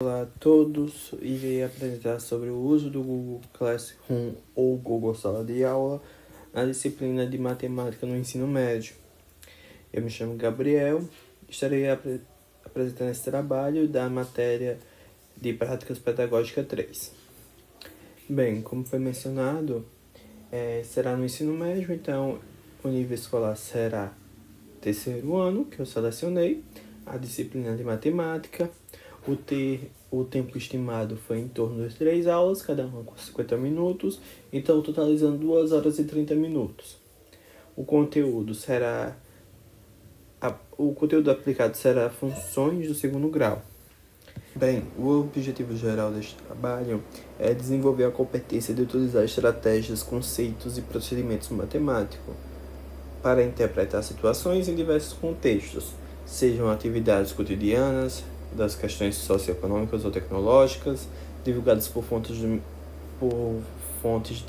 Olá a todos, irei apresentar sobre o uso do Google Classroom ou Google Sala de Aula na disciplina de Matemática no ensino médio. Eu me chamo Gabriel, estarei apresentando esse trabalho da matéria de Práticas Pedagógicas 3. Bem, como foi mencionado, será no ensino médio, então o nível escolar será terceiro ano, que eu selecionei, a disciplina de Matemática. O tempo estimado foi em torno de 3 aulas, cada uma com 50 minutos, então totalizando 2 horas e 30 minutos. O conteúdo aplicado será funções do segundo grau. Bem, o objetivo geral deste trabalho é desenvolver a competência de utilizar estratégias, conceitos e procedimentos matemáticos para interpretar situações em diversos contextos, sejam atividades cotidianas, das questões socioeconômicas ou tecnológicas, divulgadas por fontes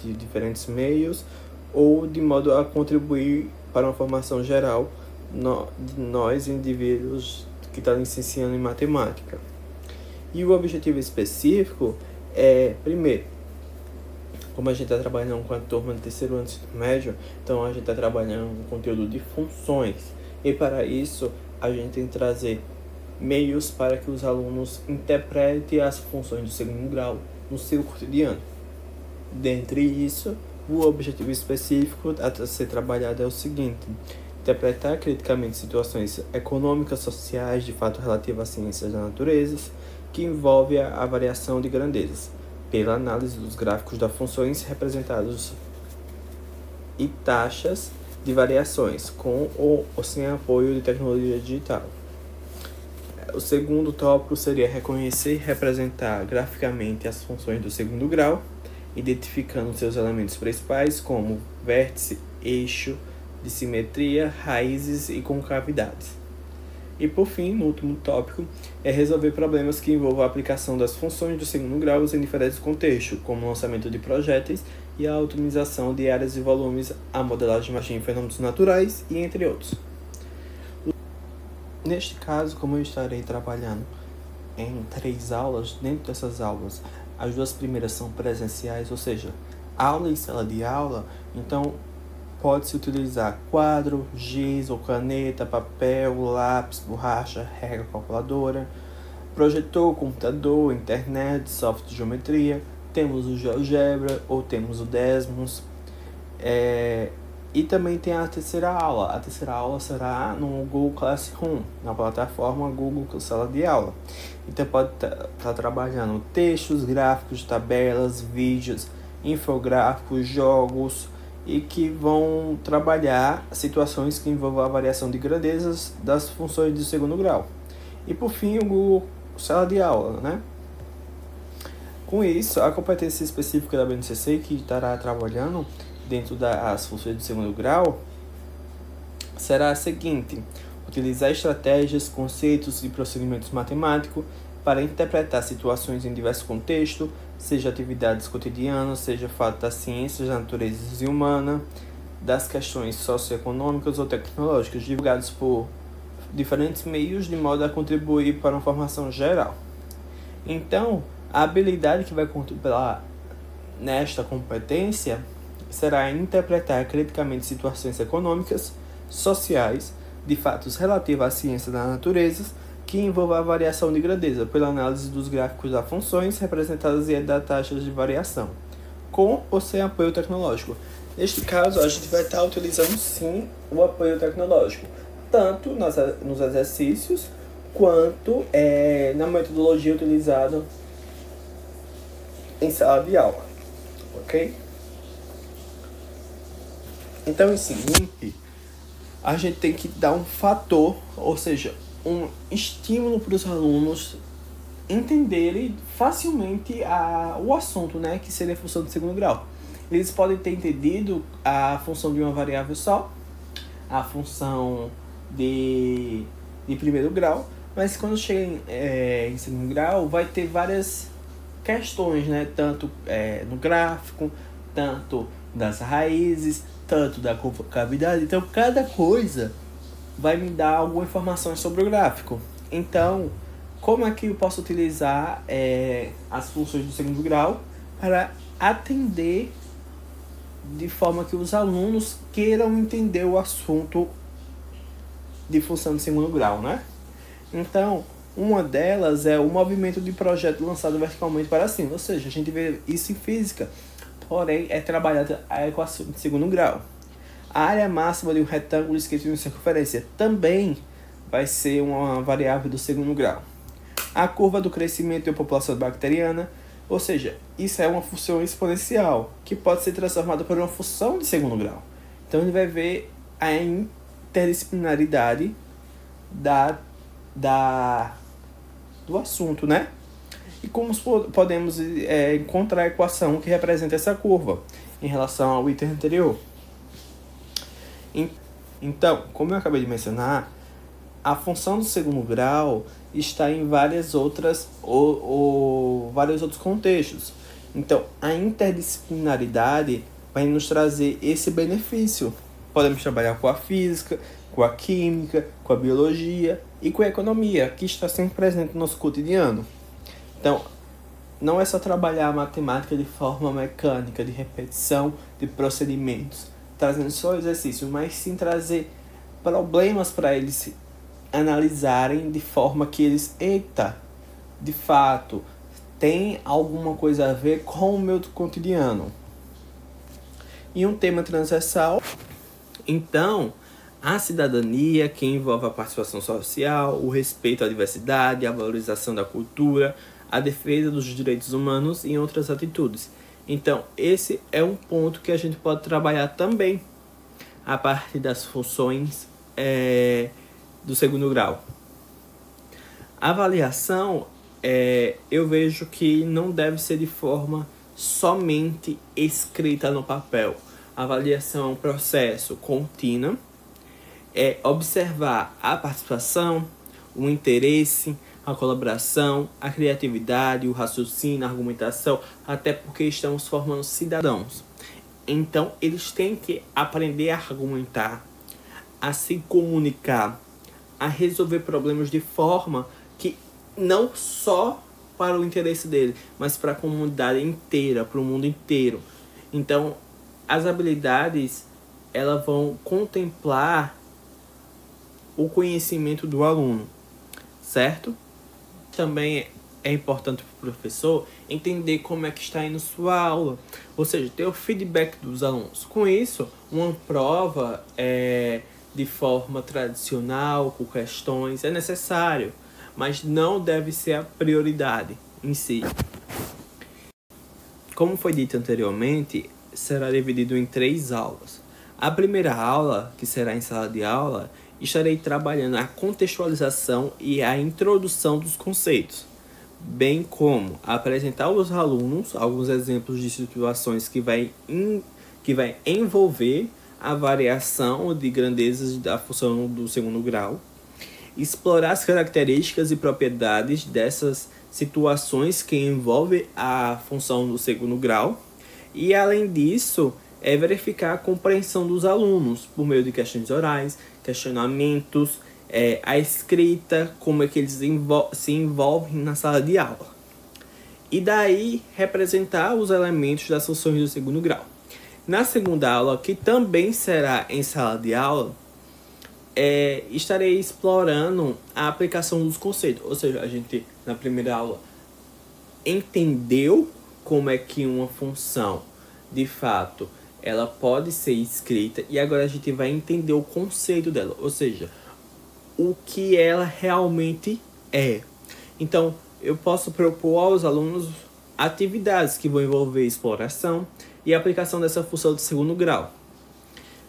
de diferentes meios, ou de modo a contribuir para uma formação geral de nós, indivíduos que estão licenciando em matemática. E o objetivo específico é, primeiro, como a gente está trabalhando com a turma de terceiro ano do ensino médio, então a gente está trabalhando com conteúdo de funções. E para isso, a gente tem que trazer meios para que os alunos interpretem as funções do segundo grau no seu cotidiano. Dentre isso, o objetivo específico a ser trabalhado é o seguinte: interpretar criticamente situações econômicas, sociais, de fato relativas às ciências da natureza, que envolve a variação de grandezas, pela análise dos gráficos das funções representados e taxas de variações, com ou sem apoio de tecnologia digital. O segundo tópico seria reconhecer e representar graficamente as funções do segundo grau, identificando seus elementos principais como vértice, eixo, de simetria, raízes e concavidades. E por fim, no último tópico, é resolver problemas que envolvam a aplicação das funções do segundo grau em diferentes contextos, como o lançamento de projéteis e a otimização de áreas e volumes, a modelagem de fenômenos naturais e entre outros. Neste caso, como eu estarei trabalhando em 3 aulas, dentro dessas aulas, as 2 primeiras são presenciais, ou seja, aula e sala de aula, então pode-se utilizar quadro, giz ou caneta, papel, lápis, borracha, régua, calculadora, projetor, computador, internet, software de geometria, temos o GeoGebra ou temos o Desmos, e também tem a terceira aula. A terceira aula será no Google Classroom, na plataforma Google Sala de Aula. Então pode estar trabalhando textos, gráficos, tabelas, vídeos, infográficos, jogos, e que vão trabalhar situações que envolvam a variação de grandezas das funções do segundo grau. E por fim, o Google Sala de Aula, né? Com isso, a competência específica da BNCC, que estará trabalhando dentro das funções do segundo grau, será a seguinte: utilizar estratégias, conceitos e procedimentos matemáticos para interpretar situações em diversos contextos, seja atividades cotidianas, seja fato das ciências, da natureza e humana, das questões socioeconômicas ou tecnológicas, divulgados por diferentes meios, de modo a contribuir para uma formação geral. Então, a habilidade que vai contemplar nesta competência será interpretar criticamente situações econômicas, sociais, de fatos relativos à ciência da natureza, que envolva a variação de grandeza, pela análise dos gráficos das funções representadas e das taxas de variação, com ou sem apoio tecnológico. Neste caso, a gente vai estar utilizando sim o apoio tecnológico, tanto nos exercícios, quanto na metodologia utilizada em sala de aula, ok? Então é o seguinte: a gente tem que dar um fator, ou seja, um estímulo para os alunos entenderem facilmente o assunto, né, que seria a função do segundo grau. Eles podem ter entendido a função de uma variável só, a função de primeiro grau, mas quando chega em segundo grau, vai ter várias questões, né, tanto no gráfico, tanto das raízes, tanto da concavidade. Então, cada coisa vai me dar alguma informação sobre o gráfico. Então, como é que eu posso utilizar as funções do segundo grau para atender de forma que os alunos queiram entender o assunto de função de segundo grau, né? Então, uma delas é o movimento de projeto lançado verticalmente para cima, ou seja, a gente vê isso em física, porém é trabalhada a equação de segundo grau. A área máxima de um retângulo escrito em circunferência também vai ser uma variável do segundo grau. A curva do crescimento de uma população bacteriana, ou seja, isso é uma função exponencial, que pode ser transformada por uma função de segundo grau. Então, a gente vai ver a interdisciplinaridade do assunto, né? E como podemos encontrar a equação que representa essa curva em relação ao item anterior. Então, como eu acabei de mencionar, a função do segundo grau está em vários outros contextos. Então, a interdisciplinaridade vai nos trazer esse benefício. Podemos trabalhar com a física, com a química, com a biologia e com a economia, que está sempre presente no nosso cotidiano. Então, não é só trabalhar a matemática de forma mecânica, de repetição de procedimentos, trazendo só exercícios, mas sim trazer problemas para eles analisarem de forma que eles, de fato, tem alguma coisa a ver com o meu cotidiano. E um tema transversal, então, a cidadania, que envolve a participação social, o respeito à diversidade, a valorização da cultura, a defesa dos direitos humanos e outras atitudes. Então, esse é um ponto que a gente pode trabalhar também a partir das funções do segundo grau. A avaliação, eu vejo que não deve ser de forma somente escrita no papel. A avaliação é um processo contínuo, observar a participação, o interesse, a colaboração, a criatividade, o raciocínio, a argumentação, até porque estamos formando cidadãos. Então, eles têm que aprender a argumentar, a se comunicar, a resolver problemas de forma que não só para o interesse dele, mas para a comunidade inteira, para o mundo inteiro. Então, as habilidades, elas vão contemplar o conhecimento do aluno, certo? Também é importante para o professor entender como é que está indo sua aula, ou seja, ter o feedback dos alunos. Com isso, uma prova de forma tradicional, com questões, é necessário, mas não deve ser a prioridade em si. Como foi dito anteriormente, será dividido em 3 aulas. A primeira aula, que será em sala de aula, estarei trabalhando a contextualização e a introdução dos conceitos, bem como apresentar aos alunos alguns exemplos de situações que vai envolver a variação de grandezas da função do segundo grau, explorar as características e propriedades dessas situações que envolvem a função do segundo grau e, além disso, verificar a compreensão dos alunos por meio de questões orais, questionamentos, a escrita, como é que eles se envolvem na sala de aula. E daí representar os elementos das funções do segundo grau. Na segunda aula, que também será em sala de aula, estarei explorando a aplicação dos conceitos. Ou seja, a gente na primeira aula entendeu como é que uma função, de fato, ela pode ser escrita, e agora a gente vai entender o conceito dela, ou seja, o que ela realmente é. Então, eu posso propor aos alunos atividades que vão envolver exploração e aplicação dessa função de segundo grau,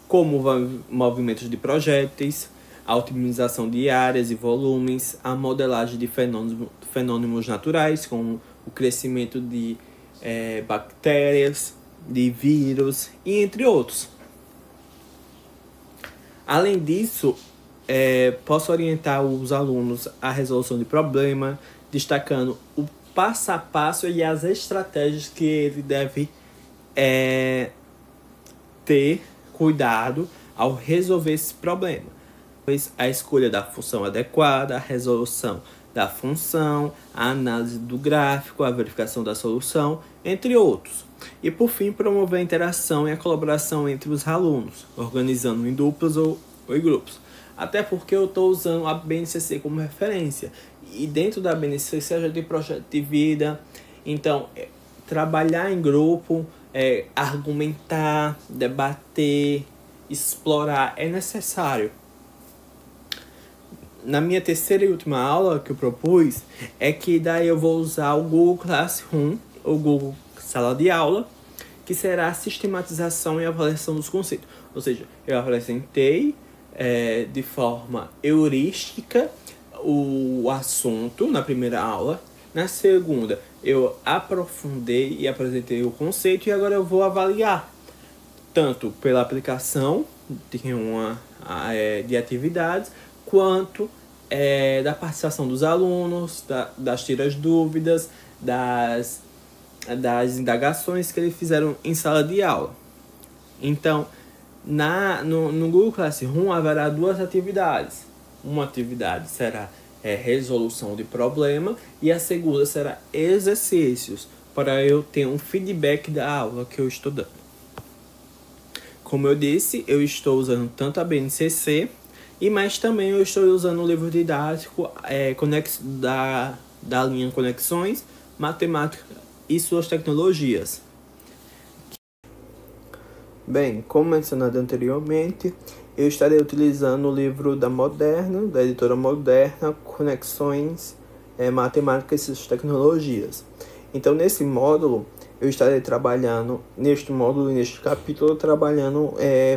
como movimentos de projéteis, a otimização de áreas e volumes, a modelagem de fenômenos naturais, como o crescimento de bactérias, de vírus e entre outros. Além disso, posso orientar os alunos à resolução de problema, destacando o passo a passo e as estratégias que ele deve ter cuidado ao resolver esse problema. Pois a escolha da função adequada, a resolução da função, a análise do gráfico, a verificação da solução, entre outros. E, por fim, promover a interação e a colaboração entre os alunos, organizando em duplas ou em grupos. Até porque eu estou usando a BNCC como referência. E dentro da BNCC a gente tem projeto de vida. Então, trabalhar em grupo, argumentar, debater, explorar é necessário. Na minha terceira e última aula que eu propus, é que daí eu vou usar o Google Classroom, o Google Sala de Aula, que será a sistematização e avaliação dos conceitos. Ou seja, eu apresentei de forma heurística o assunto na primeira aula. Na segunda, eu aprofundei e apresentei o conceito, e agora eu vou avaliar tanto pela aplicação de atividades, quanto da participação dos alunos, das tiras dúvidas, das indagações que eles fizeram em sala de aula. Então, no Google Classroom haverá duas atividades. Uma atividade será resolução de problema, e a segunda será exercícios, para eu ter um feedback da aula que eu estou dando. Como eu disse, eu estou usando tanto a BNCC, mas também eu estou usando o livro didático da linha Conexões, Matemática e suas tecnologias. Bem, como mencionado anteriormente, eu estarei utilizando o livro da editora Moderna, Conexões, Matemática e suas tecnologias. Então, nesse módulo, eu estarei trabalhando, neste módulo e neste capítulo, trabalhando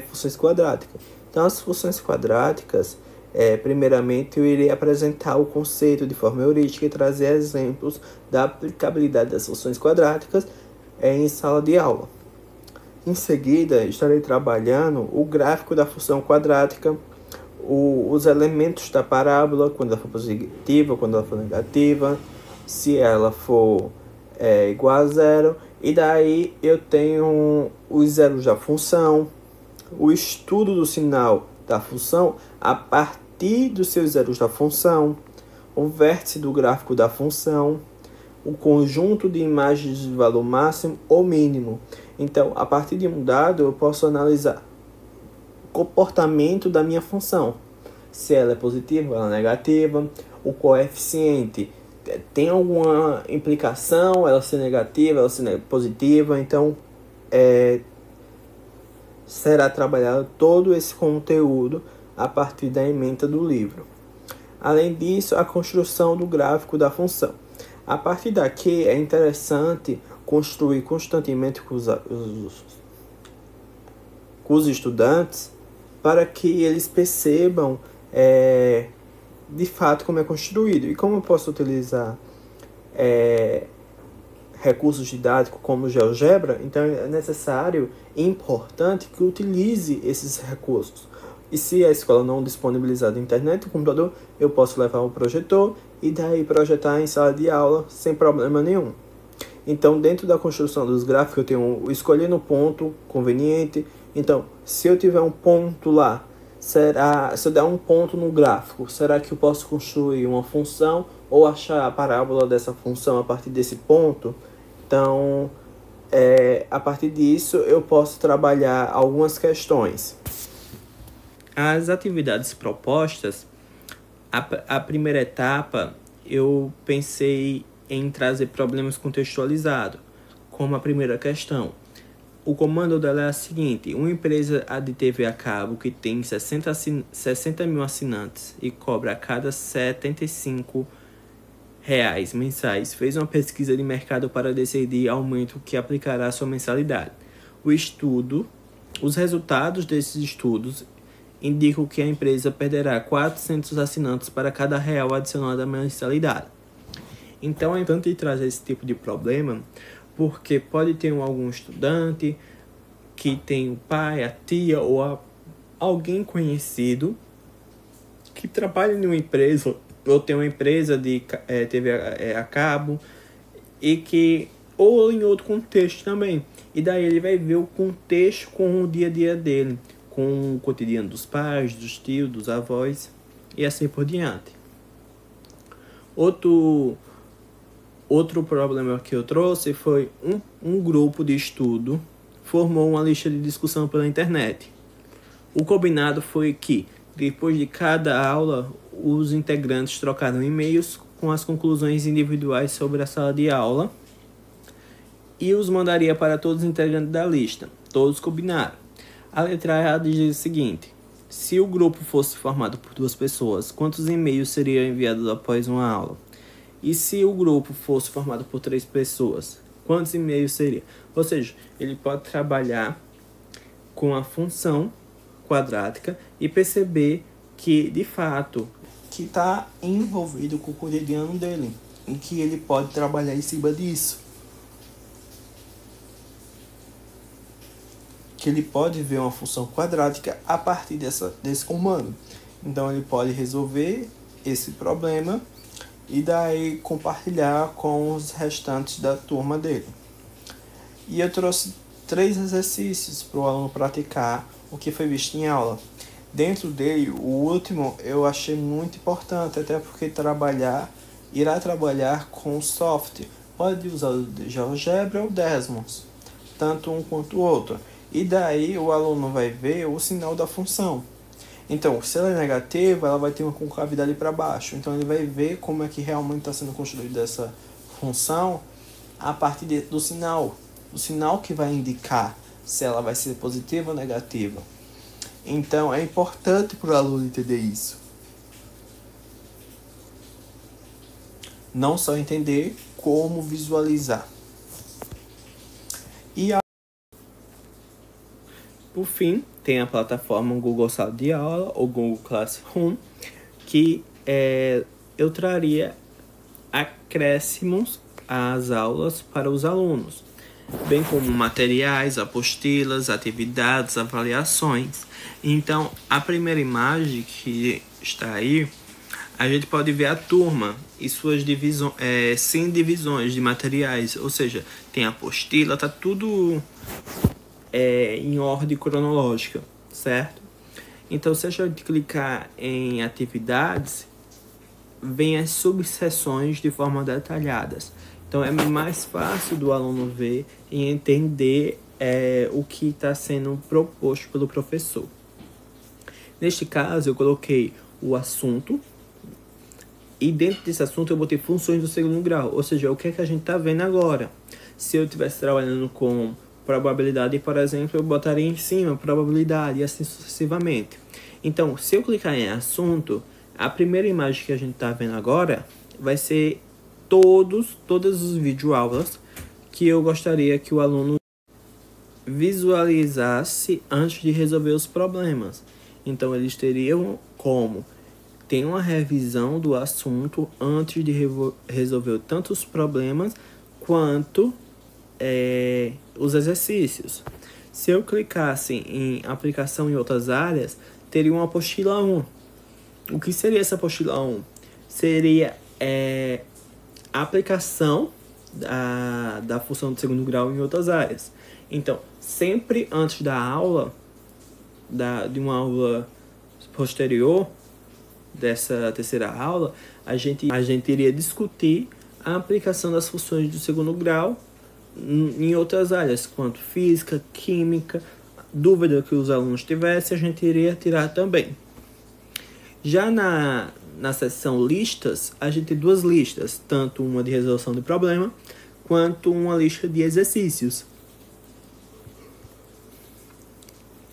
funções quadráticas. Então, as funções quadráticas, primeiramente, eu irei apresentar o conceito de forma heurística e trazer exemplos da aplicabilidade das funções quadráticas em sala de aula. Em seguida, estarei trabalhando o gráfico da função quadrática, os elementos da parábola, quando ela for positiva, quando ela for negativa, se ela for igual a zero, e daí eu tenho os zeros da função, o estudo do sinal da função a partir dos seus zeros da função, o vértice do gráfico da função, o conjunto de imagens de valor máximo ou mínimo. Então, a partir de um dado, eu posso analisar o comportamento da minha função. Se ela é positiva, ela é negativa, o coeficiente tem alguma implicação, ela ser negativa, ela ser positiva. Então, será trabalhado todo esse conteúdo a partir da ementa do livro. Além disso, a construção do gráfico da função. A partir daqui, é interessante construir constantemente com os estudantes, para que eles percebam de fato como é construído. E como eu posso utilizar recursos didáticos como GeoGebra, então é necessário e importante que utilize esses recursos. E se a escola não disponibilizar a internet, o computador, eu posso levar o projetor e daí projetar em sala de aula sem problema nenhum. Então, dentro da construção dos gráficos, eu tenho escolhendo o ponto conveniente. Então, se eu tiver um ponto lá, se eu der um ponto no gráfico, será que eu posso construir uma função ou achar a parábola dessa função a partir desse ponto? Então, a partir disso, eu posso trabalhar algumas questões. As atividades propostas, a primeira etapa, eu pensei em trazer problemas contextualizados, como a primeira questão. O comando dela é a seguinte: uma empresa de TV a cabo que tem 60 mil assinantes e cobra a cada R$ 75 mensais, fez uma pesquisa de mercado para decidir aumento que aplicará à sua mensalidade. Os resultados desses estudos indicam que a empresa perderá 400 assinantes para cada real adicionado à mensalidade. Então é importante trazer esse tipo de problema, porque pode ter algum estudante que tem o pai, a tia ou alguém conhecido que trabalha em uma empresa ou tem uma empresa de TV a cabo ou em outro contexto também. E daí ele vai ver o contexto com o dia a dia dele, com o cotidiano dos pais, dos tios, dos avós e assim por diante. Outro problema que eu trouxe foi um grupo de estudo formou uma lista de discussão pela internet. O combinado foi que, depois de cada aula, os integrantes trocaram e-mails com as conclusões individuais sobre a sala de aula e os mandaria para todos os integrantes da lista. Todos combinaram. A letra A diz o seguinte: se o grupo fosse formado por 2 pessoas, quantos e-mails seriam enviados após uma aula? E se o grupo fosse formado por 3 pessoas, quantos e-mails seria? Ou seja, ele pode trabalhar com a função quadrática e perceber que, de fato, que está envolvido com o cotidiano dele, em que ele pode trabalhar em cima disso. Que ele pode ver uma função quadrática a partir desse comando. Então, ele pode resolver esse problema e daí compartilhar com os restantes da turma dele. E eu trouxe 3 exercícios para o aluno praticar o que foi visto em aula. Dentro dele, o último eu achei muito importante, até porque irá trabalhar com software. Pode usar o GeoGebra ou Desmos, tanto um quanto o outro. E daí o aluno vai ver o sinal da função. Então, se ela é negativa, ela vai ter uma concavidade para baixo. Então, ele vai ver como é que realmente está sendo construída essa função a partir do sinal. O sinal que vai indicar se ela vai ser positiva ou negativa. Então, é importante para o aluno entender isso. Não só entender, como visualizar. Por fim, tem a plataforma Google Sala de Aula ou Google Classroom, que eu traria acréscimos às aulas para os alunos, bem como materiais, apostilas, atividades, avaliações. Então, a primeira imagem que está aí, a gente pode ver a turma e suas divisões, 100 divisões de materiais, ou seja, tem a apostila, tá tudo em ordem cronológica, certo? Então, se a gente clicar em atividades, vem as subseções de forma detalhadas. Então, é mais fácil do aluno ver e entender o que está sendo proposto pelo professor. Neste caso, eu coloquei o assunto e dentro desse assunto eu botei funções do segundo grau, ou seja, o que é que a gente está vendo agora. Se eu estivesse trabalhando com probabilidade, por exemplo, eu botaria em cima probabilidade e assim sucessivamente. Então, se eu clicar em assunto, a primeira imagem que a gente está vendo agora vai ser todas os videoaulas que eu gostaria que o aluno visualizasse antes de resolver os problemas. Então, eles teriam como ter uma revisão do assunto antes de resolver tanto os problemas quanto os exercícios. Se eu clicasse em aplicação em outras áreas, teria uma apostila 1. O que seria essa apostila 1? Seria a aplicação da função de segundo grau em outras áreas. Então, sempre antes da aula, de uma aula posterior, dessa terceira aula, a gente iria discutir a aplicação das funções do segundo grau em outras áreas, quanto física, química, dúvida que os alunos tivessem, a gente iria tirar também. Já na seção listas, a gente tem 2 listas, tanto uma de resolução de problema, quanto uma lista de exercícios.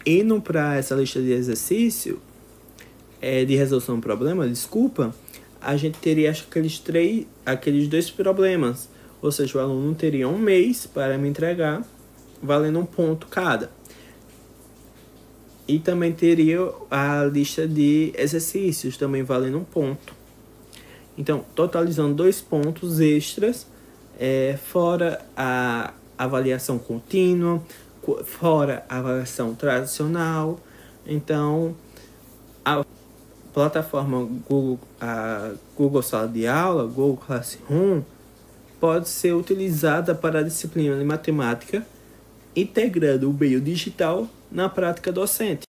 Indo para essa lista de exercício, de resolução de problema, a gente teria aqueles 2 problemas. Ou seja, o aluno teria 1 mês para me entregar, valendo 1 ponto cada. E também teria a lista de exercícios, também valendo 1 ponto. Então, totalizando 2 pontos extras, fora a avaliação contínua, fora a avaliação tradicional. Então, a plataforma Google Sala de Aula, Google Classroom, pode ser utilizada para a disciplina de matemática, integrando o meio digital na prática docente.